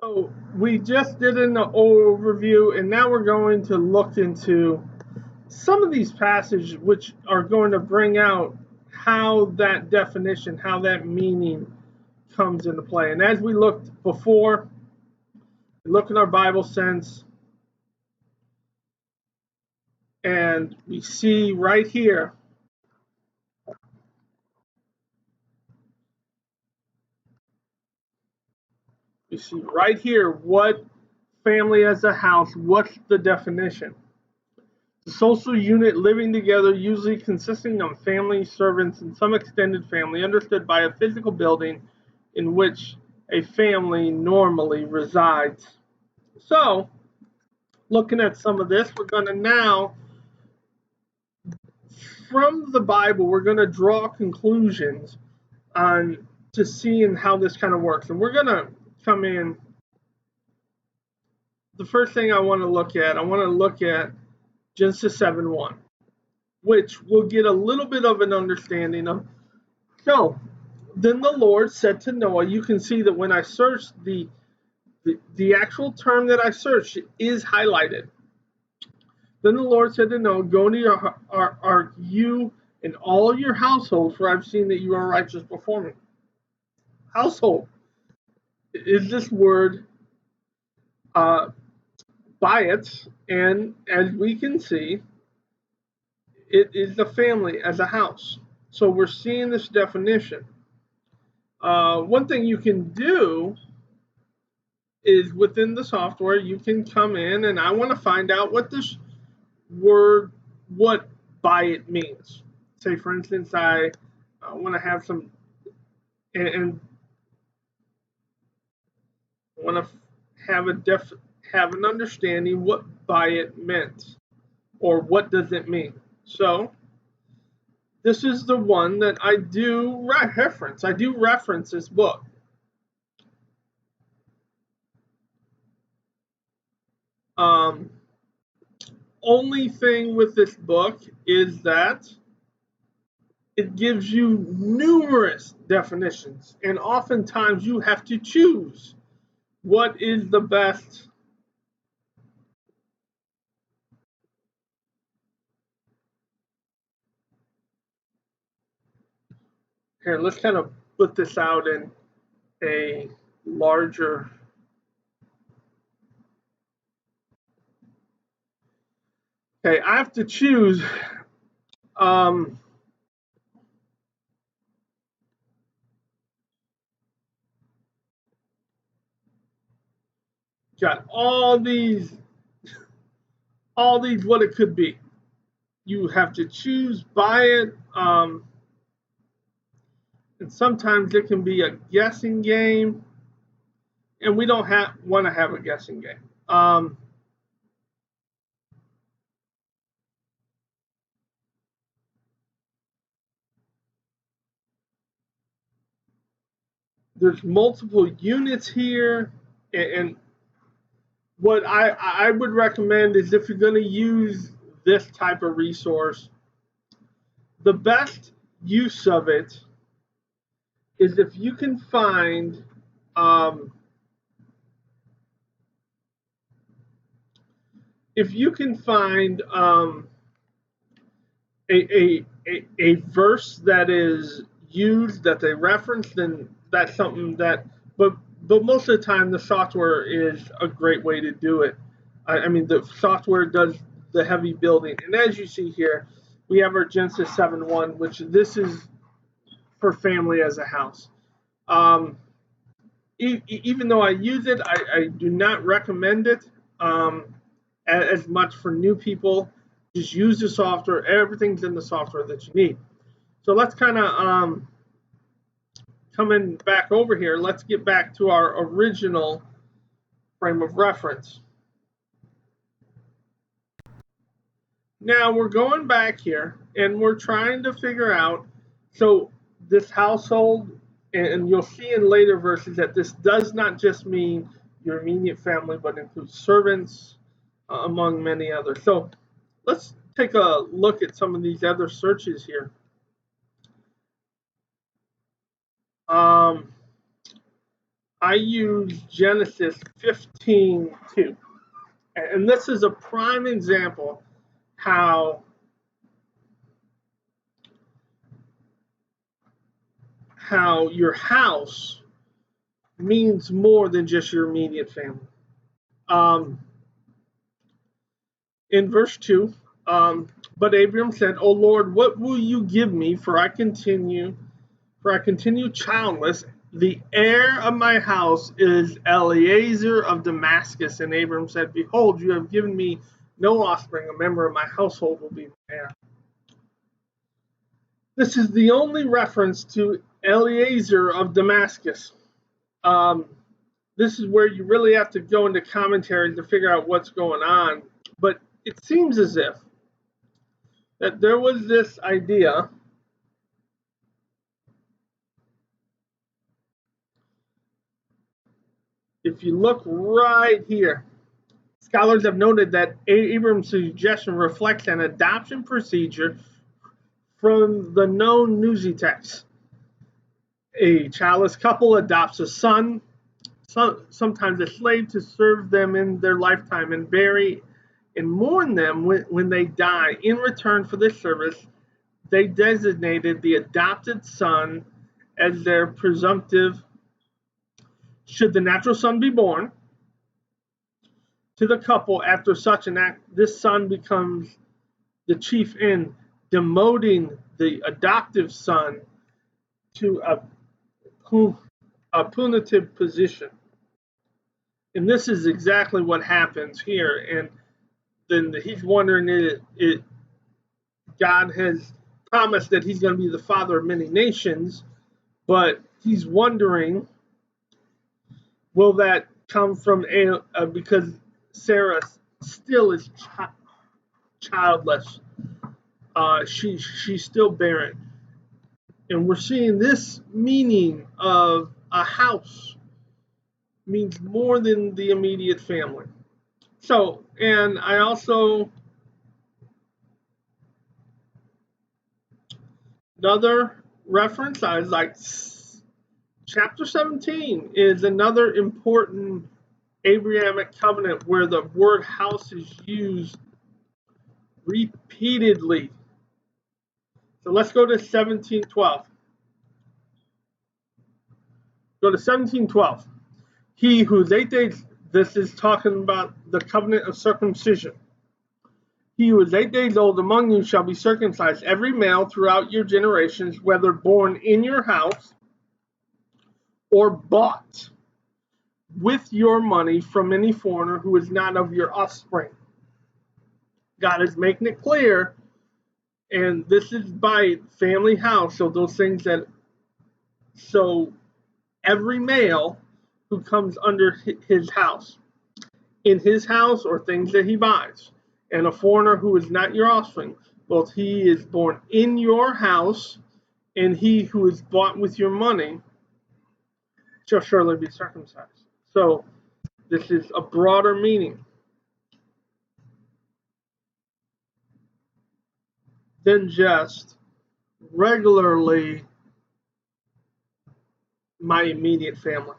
So we just did an overview, and now we're going to look into some of these passages which are going to bring out how that definition, how that meaning comes into play. And as we looked before, look in our Bible sense, and we see right here, what family as a house, what's the definition? The social unit living together, usually consisting of family, servants, and some extended family, understood by a physical building in which a family normally resides. So, looking at some of this, we're going to now, from the Bible, we're going to draw conclusions on to seeing how this kind of works. And we're going to come in. The first thing I want to look at Genesis 7:1, which we'll get a little bit of an understanding of. So, then the Lord said to Noah, you can see that when I searched, the actual term that I searched is highlighted. Then the Lord said to Noah, go into your ark, you and all your household, for I've seen that you are righteous before me. Household is this word by it, and as we can see, it is the family as a house. So we're seeing this definition. One thing you can do is within the software, you can come in, and I want to find out what this word, what by it means. Say, for instance, I want to have some, and want to have an understanding what by it meant, or what does it mean. So this is the one that I do reference. I do reference this book. Only thing with this book is that it gives you numerous definitions, and oftentimes you have to choose what is the best. Here, let's kind of put this out in a larger. Okay, I have to choose. Um, got all these what it could be. You have to choose by it, and sometimes it can be a guessing game, and we don't want to have a guessing game. There's multiple units here, and what I would recommend is if you're going to use this type of resource, the best use of it is if you can find um, if you can find a verse that is used, that they reference, then that's something that. But most of the time, the software is a great way to do it. I mean, the software does the heavy building, and as you see here, we have our Genesis 7:1, which this is for family as a house. Um, Even though I use it, I do not recommend it as much for new people. Just use the software. Everything's in the software that you need. So let's kind of coming back over here. Let's get back to our original frame of reference. Now we're going back here and we're trying to figure out, so this household, and you'll see in later verses that this does not just mean your immediate family, but includes servants, among many others. So let's take a look at some of these other searches here. Um, I use Genesis 15:2. And this is a prime example how your house means more than just your immediate family. Um, in verse 2, but Abram said, O Lord, what will you give me? For I continue childless. The heir of my house is Eliezer of Damascus. And Abram said, Behold, you have given me no offspring. A member of my household will be my heir. This is the only reference to Eliezer of Damascus. This is where you really have to go into commentaries to figure out what's going on. But it seems as if that there was this idea if you look right here, scholars have noted that Abram's suggestion reflects an adoption procedure from the known Nuzi text. A childless couple adopts a son, sometimes a slave, to serve them in their lifetime and bury and mourn them when they die. In return for this service, they designated the adopted son as their presumptive. Should the natural son be born to the couple after such an act, this son becomes the chief in demoting the adoptive son to a punitive position. And this is exactly what happens here. And then he's wondering, God has promised that he's going to be the father of many nations, but he's wondering, will that come from because Sarah still is childless? She's still barren, and we're seeing this meaning of a house means more than the immediate family. So, and I also another reference I was like, chapter 17 is another important Abrahamic covenant where the word house is used repeatedly. So let's go to 17:12. Go to 17:12. He whose 8 days, this is talking about the covenant of circumcision. He who is 8 days old among you shall be circumcised, every male throughout your generations, whether born in your house or bought with your money from any foreigner who is not of your offspring. God is making it clear, and this is by family house, so those things that, so every male who comes under his house, in his house or things that he buys, and a foreigner who is not your offspring, both he is born in your house and he who is bought with your money shall surely be circumcised. So this is a broader meaning than just regularly my immediate family.